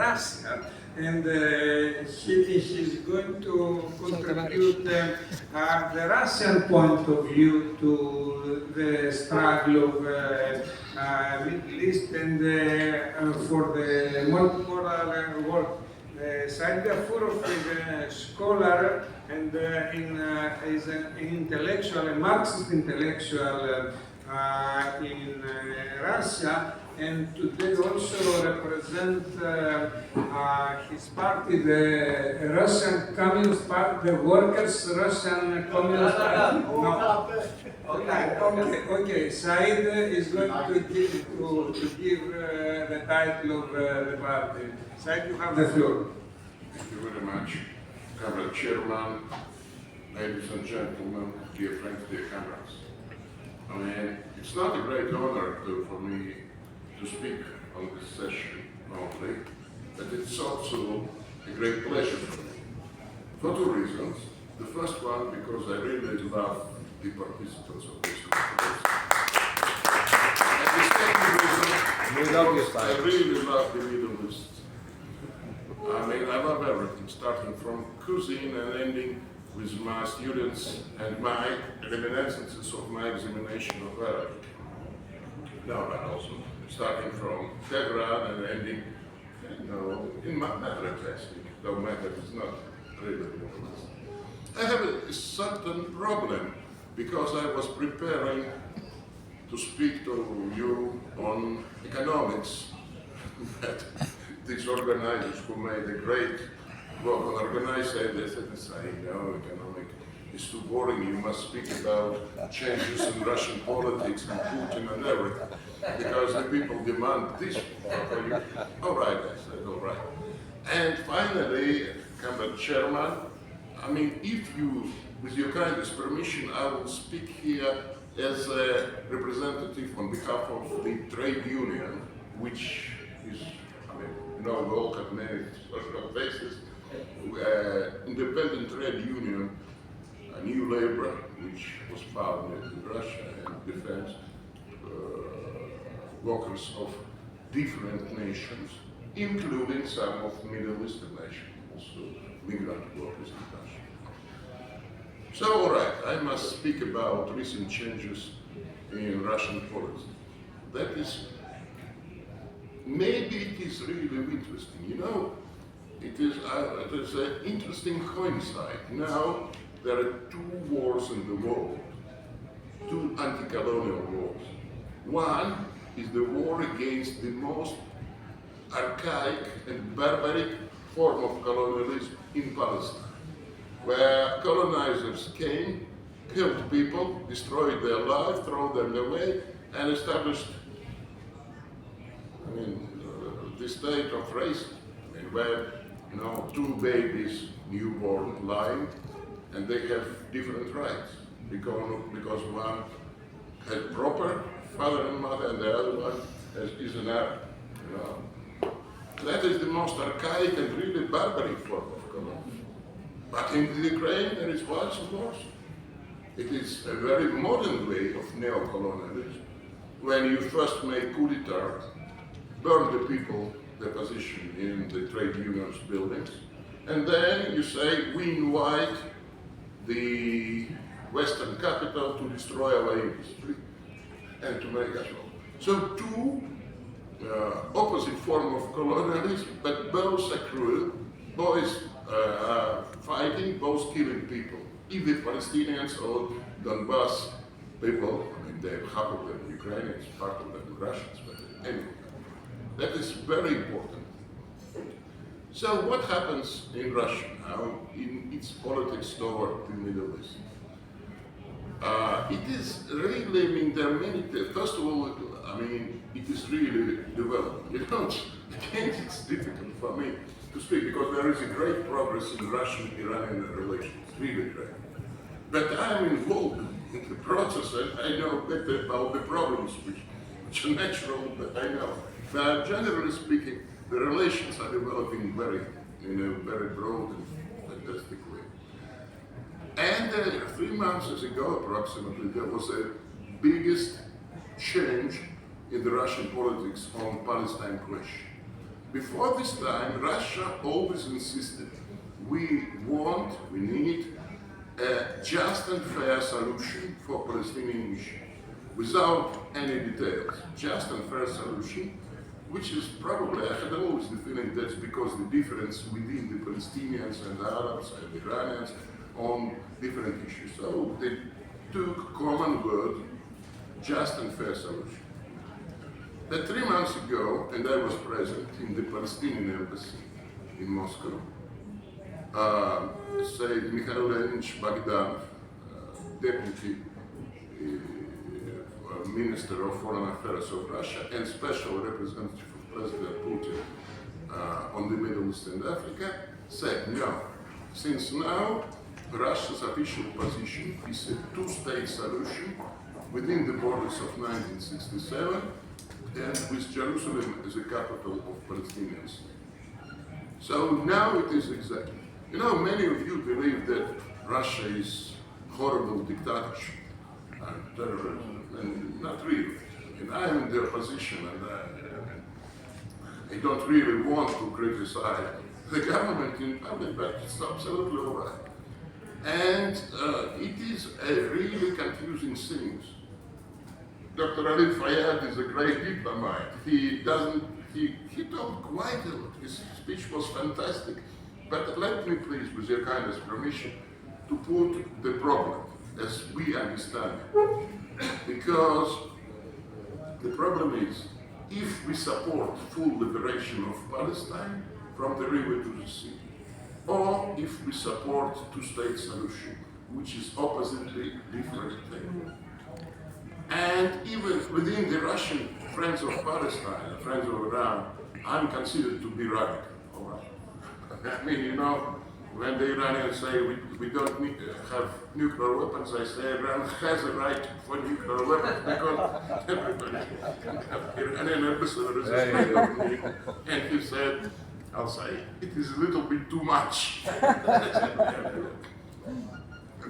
Russia, and she's going to contribute the Russian point of view to the struggle of Middle East and for the multipolar world. Sa'id Ghafurov is a scholar and is an intellectual, a Marxist intellectual in Russia, and today also represent his party, the Russian Communist Party, the Workers' Russian Communist Party. No. Okay. Said is going to give the title of the party. Said, you have the floor. Thank you very much, Comrade Chairman, ladies and gentlemen, dear friends, dear comrades. I mean, it's not a great honor for me to speak on this session normally, but it's also a great pleasure for me. For two reasons. The first one, because I really love the participants of this conference. And the second reason, I really love the Middle East. I mean, I love everything, starting from cuisine and ending with my students and my reminiscences of my examination of Arabic. No, but also starting from Tehran and ending, in matter testing, though matter is not really important. I have a certain problem because I was preparing to speak to you on economics. These organizers who made a great work on organizing, they said, no, economic is too boring, you must speak about changes in Russian politics and Putin and everything, because the people demand this. All right, I said, all right. And finally, Comrade Chairman, I mean, if you, with your kindest permission, I will speak here as a representative on behalf of the trade union, which is, we all have many social faces. Independent trade union, a new labor, which was founded in Russia and defends workers of different nations, including some of Middle Eastern nations, also migrant workers in Russia. So, all right, I must speak about recent changes in Russian politics. That is, maybe it is really interesting. It is an interesting coincide. Now there are two wars in the world, two anti-colonial wars. One is the war against the most archaic and barbaric form of colonialism in Palestine, where colonizers came, killed people, destroyed their lives, threw them away, and established the state of racism, where two babies, newborn, lying, and they have different rights because one had proper father and mother, and the other one is an Arab. That is the most archaic and really barbaric form of colonialism. But in the Ukraine, there is vice versa. It is a very modern way of neo-colonialism. When you first make coup d'etat, burn the people, their position in the trade unions buildings, and then you say, we invite the Western capital to destroy our industry and to make us all. So two opposite forms of colonialism, but both are cruel, both fighting, both killing people. If the Palestinians or Donbass people, they're half of them Ukrainians, part of them Russians, but anyway. That is very important. So what happens in Russia now in its politics toward the Middle East? It is really, there are many, first of all, it is really developing. Again, it's difficult for me to speak because there is a great progress in Russian-Iranian relations, really great. But I'm involved in the process and I know better about the problems which are natural, but I know. But generally speaking, the relations are developing in a very broad and fantastic way. And 3 months ago, approximately, there was a biggest change in the Russian politics on Palestine question. before this time, Russia always insisted, we need a just and fair solution for Palestinian issue, without any details. Just and fair solution, which is probably, I had always the feeling that's because the difference within the Palestinians and the Arabs and the Iranians on different issues. So they took common word, just and fair solution. But 3 months ago, and I was present in the Palestinian embassy in Moscow, Said Mikhail Leonidovich Bogdanov, deputy Minister of Foreign Affairs of Russia and special representative of President Putin on the Middle East and Africa, said no. Since now, Russia's official position is a two-state solution within the borders of 1967 and with Jerusalem as the capital of Palestinians. So now it is exactly. You know, many of you believe that Russia is horrible dictatorship and terrorism, and not really. And I am in the opposition, and I don't really want to criticize the government in public, but it's absolutely all right. And it is a really confusing thing. Dr. Ali Fayyad is a great diplomat. He talked quite a lot. His speech was fantastic. But let me please, with your kindness permission, to put the problem as we understand it. Because the problem is, if we support full liberation of Palestine from the river to the sea, or if we support two-state solution, which is oppositely different thing. And even within the Russian Friends of Palestine, Friends of Iran, I'm considered to be radical. All right? I mean, you know, when the Iranians say we don't need to have nuclear weapons, I say Iran has a right for nuclear weapons because everybody can have Iranian ambassador is Israeli. And he said, I'll say, it is a little bit too much.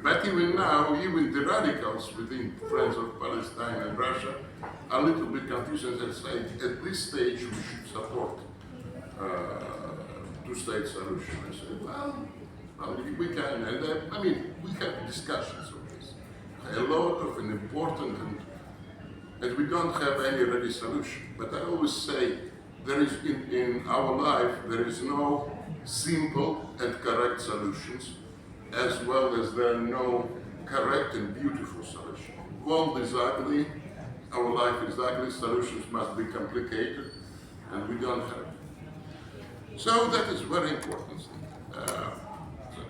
But even now, even the radicals within Friends of Palestine and Russia are a little bit confused and say, at this stage we should support two-state solution. I said, well, we can, and I mean, we have discussions on this. A lot of an important, and we don't have any ready solution. But I always say, there is in our life, there is no simple and correct solutions, as well as there are no correct and beautiful solutions. World is ugly, our life is ugly, solutions must be complicated, and we don't have it. So that is very important.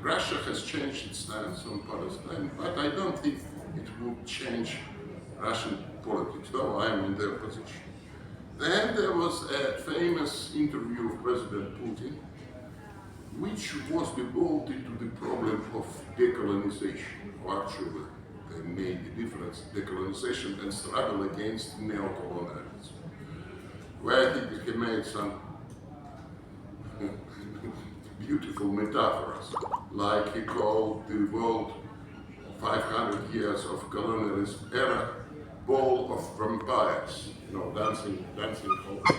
Russia has changed its stance on Palestine, but I don't think it will change Russian politics, though I am in their position. Then there was a famous interview of President Putin, which was devoted to the problem of decolonization, or actually they made the difference, decolonization and struggle against neocolonialism, where he made some beautiful metaphors, like he called the world 500 years of colonialism era ball of vampires, you know, dancing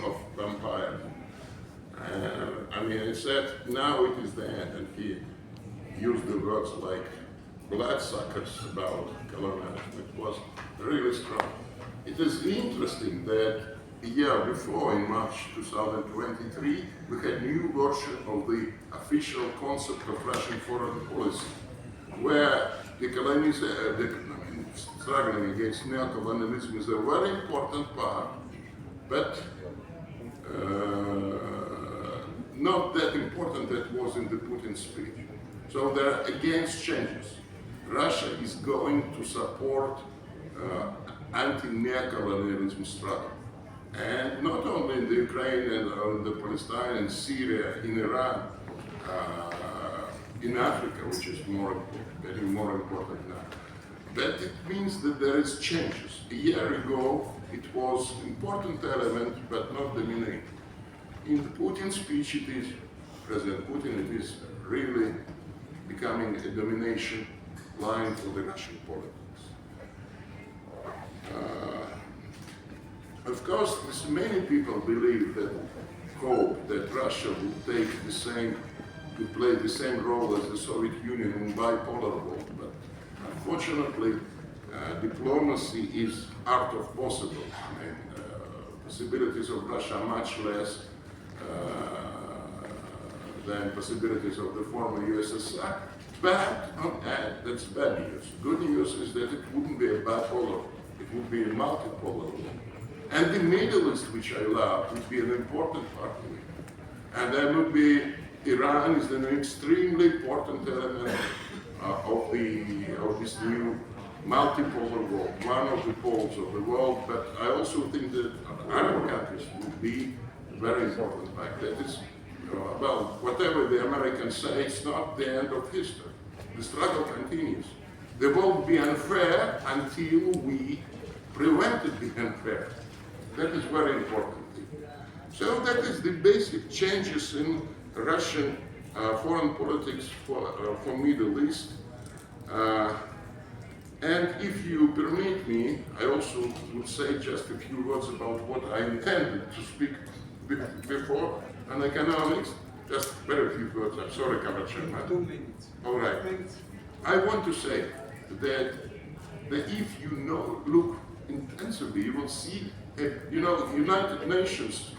of vampires. I mean, he said, now it is the end, and he used the words like bloodsuckers about colonialism. It was really strong. It is interesting that a year before, in March 2023, we had a new version of the official concept of Russian foreign policy, where struggling against neocolonialism is a very important part, but not that important that was in the Putin speech. So there are against changes. Russia is going to support anti-neocolonialism struggle. And not only in the Ukraine and the Palestine and Syria, in Iran, in Africa, which is getting more important now. But it means that there is changes. A year ago, it was an important element, but not dominating. In the Putin speech, it is, President Putin, it is really becoming a domination line for the Russian politics. Of course, many people believe that hope that Russia will take the same, to play the same role as the Soviet Union in bipolar world. But unfortunately, diplomacy is art of possible. I mean, possibilities of Russia are much less than possibilities of the former USSR. But that's bad news. Good news is that it wouldn't be a bipolar, it would be a multipolar world. And the Middle East, which I love, would be an important part of it. And there would be, Iran is an extremely important element of this new multipolar world, one of the poles of the world. But I also think that Arab countries would be very important fact. That is, well, whatever the Americans say, it's not the end of history. The struggle continues. The world will be unfair until we prevent it being unfair. That is very important. So that is the basic changes in Russian foreign politics for Middle East. And if you permit me, I also would say just a few words about what I intended to speak before on economics. Just very few words. I'm sorry, Comrade Chairman. 2 minutes. All right. I want to say that if you look intensively, you will see, United Nations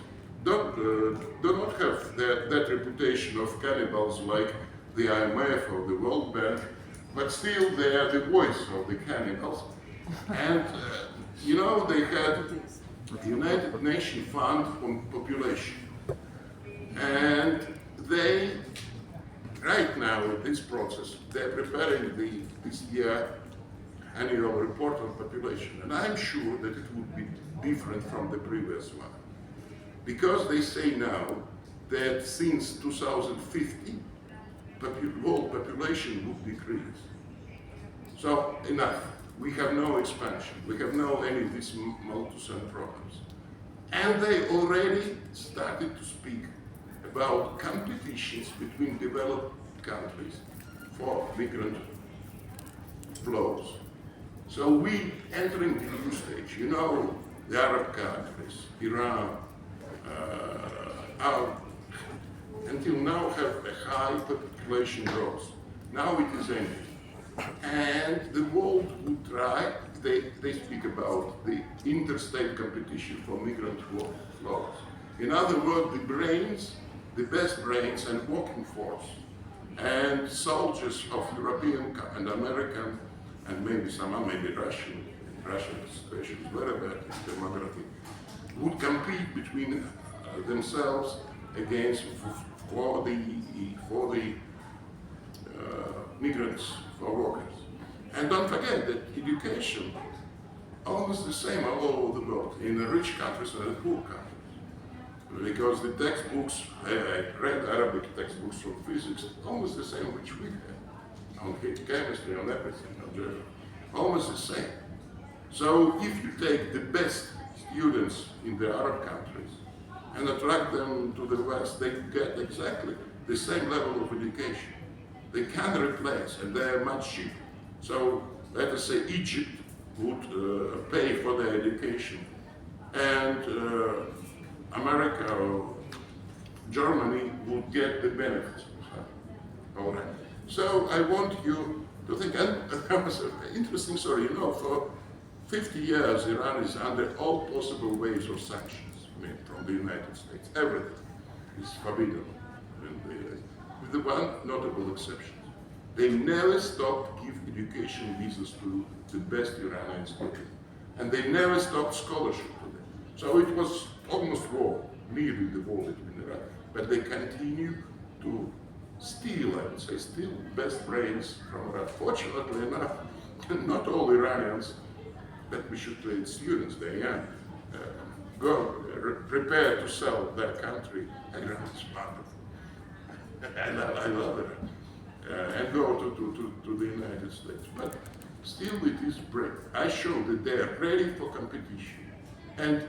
do not have that reputation of cannibals like the IMF or the World Bank, but still they are the voice of the cannibals. And, they had the United Nations Fund on population. And they, right now in this process, they're preparing this year annual report on population. And I'm sure that it would be different from the previous one. Because they say now that since 2050, world population would decrease. So enough. We have no expansion. We have no any of these Malthusian problems. And they already started to speak about competitions between developed countries for migrant flows. So we entering the new stage. The Arab countries, Iran, until now have a high population growth. Now it is ending. And the world would try, they speak about the interstate competition for migrant flows. In other words, the best brains and working force and soldiers of European and American and maybe Russian situation is very bad in demography, would compete between themselves against for the migrants, for workers. And don't forget that education almost the same all over the world, in the rich countries and the poor countries. Because the textbooks, I read Arabic textbooks from physics, almost the same which we have, on chemistry, on everything, on geography, almost the same. So if you take the best students in the Arab countries and attract them to the West, they get exactly the same level of education. They can replace, and they are much cheaper. So let us say Egypt would pay for their education, and America or Germany would get the benefits. All right. So I want you to think, and that was an interesting story. For 50 years, Iran is under all possible waves of sanctions, from the United States. Everything is forbidden, with the one notable exception. They never stopped giving education visas to the best Iranian students, and they never stopped scholarship to them. So it was almost war, nearly the war between Iran, but they continue to steal, I would say, best brains from Iran. Fortunately enough, not all Iranians, but we should train students, they young, prepare to sell their country. Iran is wonderful. I love it. And go to the United States. But still it is brave. I show that they are ready for competition. And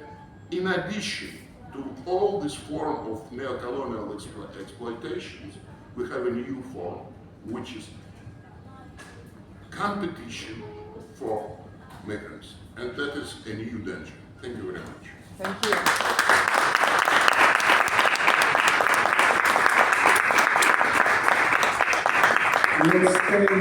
in addition to all this form of neo-colonial exploitations, we have a new form, which is competition for migrants. And that is a new danger. Thank you very much. Thank you. Let's stay